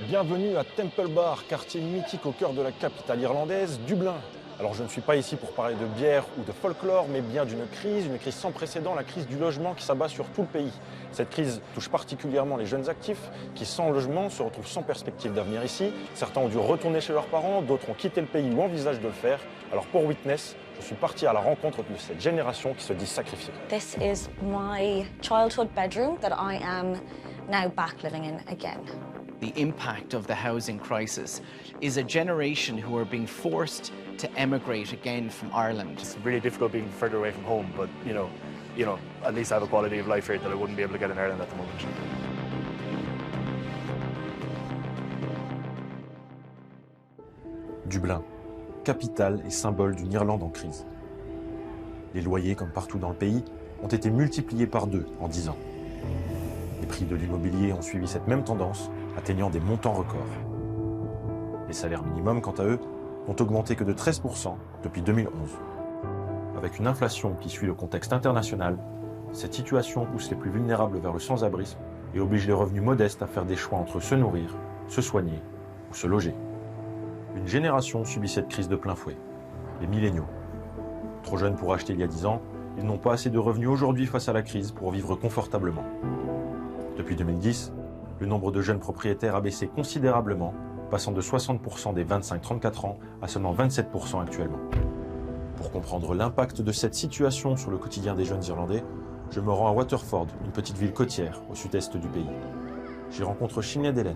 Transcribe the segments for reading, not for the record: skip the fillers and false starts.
Bienvenue à Temple Bar, quartier mythique au cœur de la capitale irlandaise, Dublin. Alors je ne suis pas ici pour parler de bière ou de folklore, mais bien d'une crise, une crise sans précédent, la crise du logement qui s'abat sur tout le pays. Cette crise touche particulièrement les jeunes actifs qui, sans logement, se retrouvent sans perspective d'avenir ici. Certains ont dû retourner chez leurs parents, d'autres ont quitté le pays ou envisagent de le faire. Alors pour Witness, je suis parti à la rencontre de cette génération qui se dit sacrifiée. This is my childhood bedroom that I am now back living in again. The impact of the housing crisis is a generation who are being forced to emigrate again from Ireland. It's really difficult being further away from home, but you know, at least I have a quality of life here that I wouldn't be able to get in Ireland at the moment. Dublin, capitale et symbole d'une Irlande en crise. Les loyers, comme partout dans le pays, ont été multipliés par 2 en 10 ans. Les prix de l'immobilier ont suivi cette même tendance, atteignant des montants records. Les salaires minimums, quant à eux, n'ont augmenté que de 13% depuis 2011. Avec une inflation qui suit le contexte international, cette situation pousse les plus vulnérables vers le sans-abrisme et oblige les revenus modestes à faire des choix entre se nourrir, se soigner ou se loger. Une génération subit cette crise de plein fouet, les millennials. Trop jeunes pour acheter il y a 10 ans, ils n'ont pas assez de revenus aujourd'hui face à la crise pour vivre confortablement. Depuis 2010, le nombre de jeunes propriétaires a baissé considérablement, passant de 60% des 25-34 ans à seulement 27% actuellement. Pour comprendre l'impact de cette situation sur le quotidien des jeunes Irlandais, je me rends à Waterford, une petite ville côtière au sud-est du pays. J'y rencontre Sinead Hélène.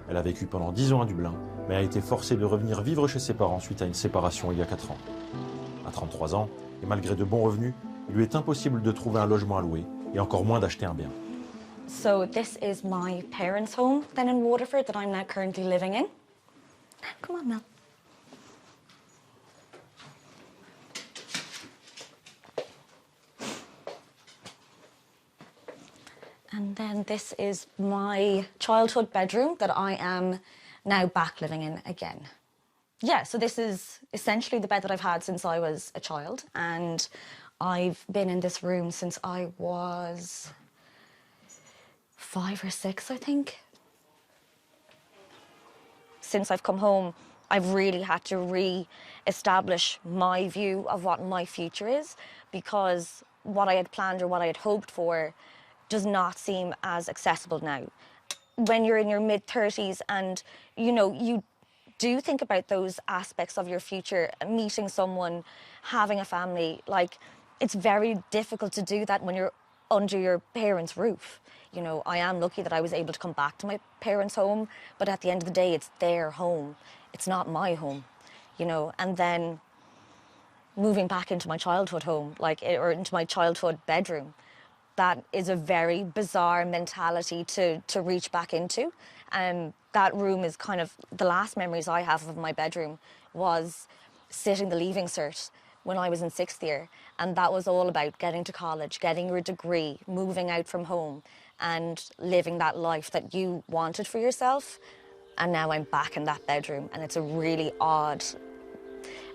Elle a vécu pendant 10 ans à Dublin, mais a été forcée de revenir vivre chez ses parents suite à une séparation il y a 4 ans. À 33 ans, et malgré de bons revenus, il lui est impossible de trouver un logement à louer, et encore moins d'acheter un bien. So this is my parents' home then in Waterford that I'm now currently living in. Come on, Mel. And then this is my childhood bedroom that I am now back living in again. Yeah, so this is essentially the bed that I've had since I was a child, and I've been in this room since I was 5 or 6, I think. Since I've come home, I've really had to re-establish my view of what my future is, because what I had planned or what I had hoped for does not seem as accessible now. When you're in your mid-30s and, you do think about those aspects of your future, meeting someone, having a family, it's very difficult to do that when you're under your parents' roof. I am lucky that I was able to come back to my parents' home, but at the end of the day, it's their home. It's not my home, and then moving back into my childhood home, or into my childhood bedroom, that is a very bizarre mentality to reach back into. And that room is kind of, the last memories I have of my bedroom was sitting the Leaving Cert when I was in 6th year. And that was all about getting to college, getting your degree, moving out from home and living that life that you wanted for yourself. And now I'm back in that bedroom, and it's a really odd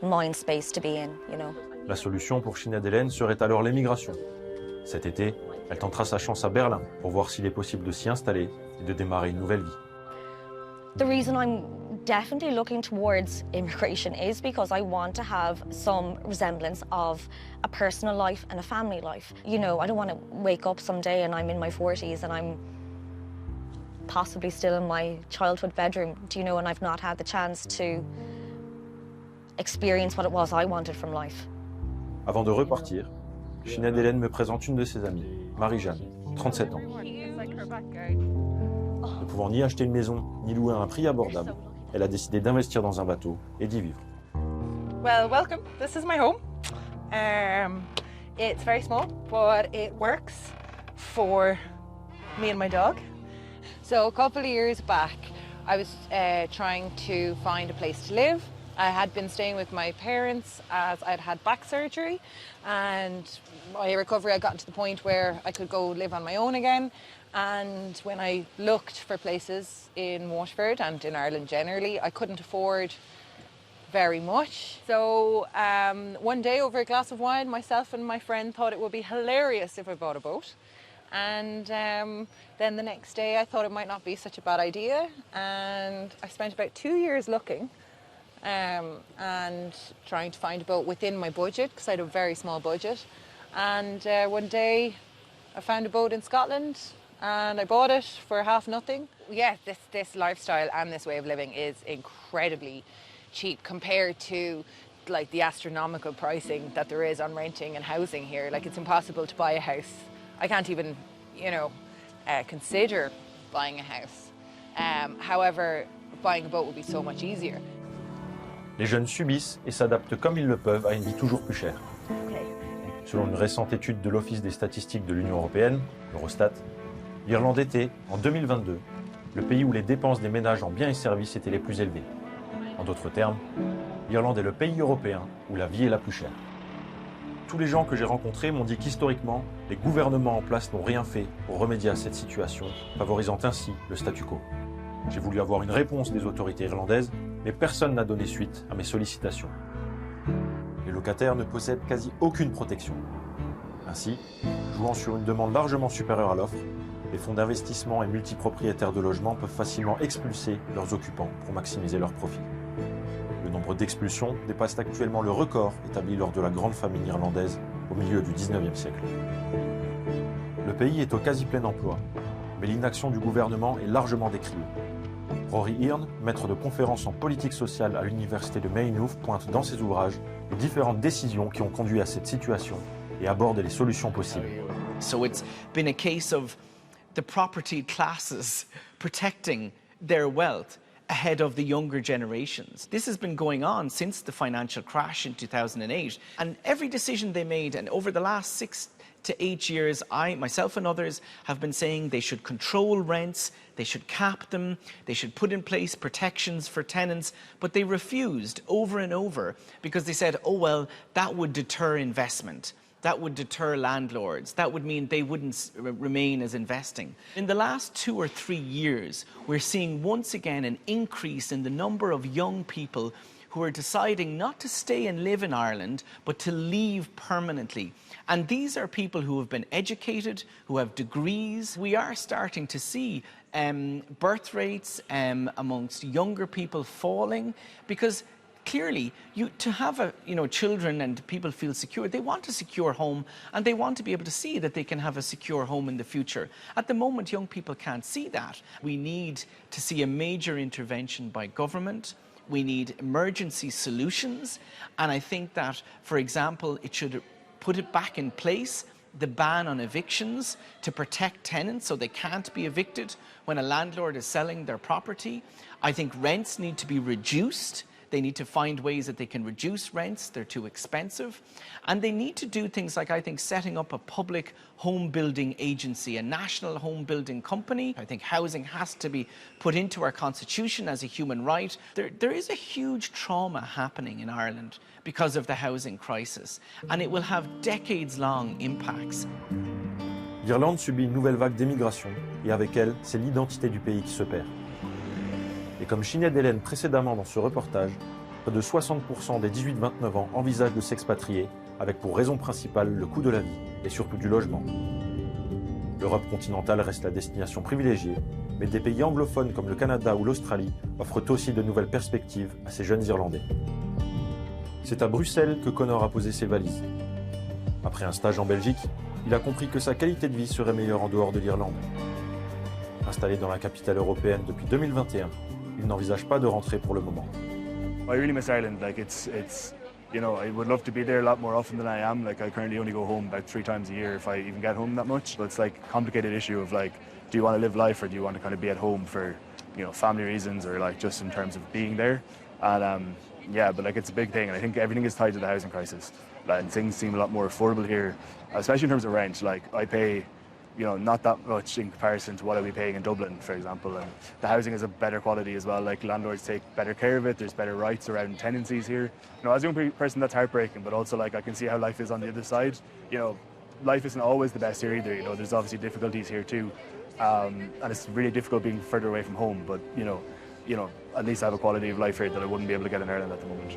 mind space to be in, La solution pour Sinead Hélène serait alors l'émigration. Cet été, elle tentera sa chance à Berlin pour voir s'il est possible de s'y installer et de démarrer une nouvelle vie. The reason I'm definitely looking towards immigration is because I want to have some resemblance of a personal life and a family life. I don't want to wake up someday and I'm in my 40s and I'm possibly still in my childhood bedroom, and I've not had the chance to experience what it was I wanted from life. Avant de repartir, Sinead Hélène me présente une de ses amies, Marie-Jeanne, 37 ans. Ne pouvant ni acheter une maison, ni louer à un prix abordable, elle a décidé d'investir dans un bateau et d'y vivre. Well, welcome. This is my home. It's very small, but it works for me and my dog. So a couple of years back, I was trying to find a place to live. I had been staying with my parents as I'd had back surgery, and my recovery had gotten to the point where I could go live on my own again. And when I looked for places in Waterford and in Ireland generally, I couldn't afford very much. So one day over a glass of wine, myself and my friend thought it would be hilarious if I bought a boat. And then the next day I thought it might not be such a bad idea, and I spent about 2 years looking and trying to find a boat within my budget, because I had a very small budget. And one day I found a boat in Scotland and I bought it for half nothing. Yeah, this lifestyle and this way of living is incredibly cheap compared to like the astronomical pricing that there is on renting and housing here. Like, it's impossible to buy a house. I can't even, consider buying a house. However, buying a boat would be so much easier. Les jeunes subissent et s'adaptent comme ils le peuvent à une vie toujours plus chère. Okay. Selon une récente étude de l'Office des statistiques de l'Union européenne, Eurostat, l'Irlande était, en 2022, le pays où les dépenses des ménages en biens et services étaient les plus élevées. En d'autres termes, l'Irlande est le pays européen où la vie est la plus chère. Tous les gens que j'ai rencontrés m'ont dit qu'historiquement, les gouvernements en place n'ont rien fait pour remédier à cette situation, favorisant ainsi le statu quo. J'ai voulu avoir une réponse des autorités irlandaises, mais personne n'a donné suite à mes sollicitations. Les locataires ne possèdent quasi aucune protection. Ainsi, jouant sur une demande largement supérieure à l'offre, les fonds d'investissement et multipropriétaires de logements peuvent facilement expulser leurs occupants pour maximiser leurs profits. Le nombre d'expulsions dépasse actuellement le record établi lors de la grande famine irlandaise au milieu du 19e siècle. Le pays est au quasi plein emploi, mais l'inaction du gouvernement est largement décriée. Rory Hearn, maître de conférences en politique sociale à l'université de Maynooth, pointe dans ses ouvrages les différentes décisions qui ont conduit à cette situation et aborde les solutions possibles. So it's been a case of the property classes protecting their wealth ahead of the younger generations. This has been going on since the financial crash in 2008. And every decision they made, and over the last 6 to 8 years, I, myself and others have been saying they should control rents, they should cap them, they should put in place protections for tenants, but they refused over and over because they said, oh well, that would deter investment. That would deter landlords. That would mean they wouldn't remain as investing. In the last 2 or 3 years, we're seeing once again an increase in the number of young people who are deciding not to stay and live in Ireland, but to leave permanently. And these are people who have been educated, who have degrees. We are starting to see birth rates amongst younger people falling because clearly, to have children and people feel secure, they want a secure home and they want to be able to see that they can have a secure home in the future. At the moment, young people can't see that. We need to see a major intervention by government. We need emergency solutions. And I think that, for example, it should put it back in place, the ban on evictions to protect tenants so they can't be evicted when a landlord is selling their property. I think rents need to be reduced. They need to find ways that they can reduce rents. They're too expensive. And they need to do things like, I think, setting up a public home building agency, a national home building company. I think housing has to be put into our constitution as a human right. There is a huge trauma happening in Ireland because of the housing crisis, and it will have decades-long impacts. L'Irlande subit une nouvelle vague d'émigration, et avec elle, c'est l'identité du pays qui se perd. Et comme Sinead Hélène précédemment dans ce reportage, près de 60% des 18-29 ans envisagent de s'expatrier, avec pour raison principale le coût de la vie et surtout du logement. L'Europe continentale reste la destination privilégiée, mais des pays anglophones comme le Canada ou l'Australie offrent aussi de nouvelles perspectives à ces jeunes Irlandais. C'est à Bruxelles que Connor a posé ses valises. Après un stage en Belgique, il a compris que sa qualité de vie serait meilleure en dehors de l'Irlande. Installé dans la capitale européenne depuis 2021, il n'envisage pas de rentrer pour le moment. I really miss Ireland. Like it's I would love to be there a lot more often than I am. Like I currently only go home about 3 times a year if I even get home that much. But it's like a complicated issue of like, do you want to live life or do you want to kind of be at home for, family reasons or like just in terms of being there? And yeah, but like it's a big thing, and I think everything is tied to the housing crisis. And things seem a lot more affordable here, especially in terms of rent. Like I pay, not that much in comparison to what I'll be paying in Dublin, for example. And the housing is of better quality as well. Like landlords take better care of it. There's better rights around tenancies here. As a young person, that's heartbreaking, but also like I can see how life is on the other side. Life isn't always the best here either. There's obviously difficulties here too, and it's really difficult being further away from home. But at least I have a quality of life here that I wouldn't be able to get in Ireland at the moment.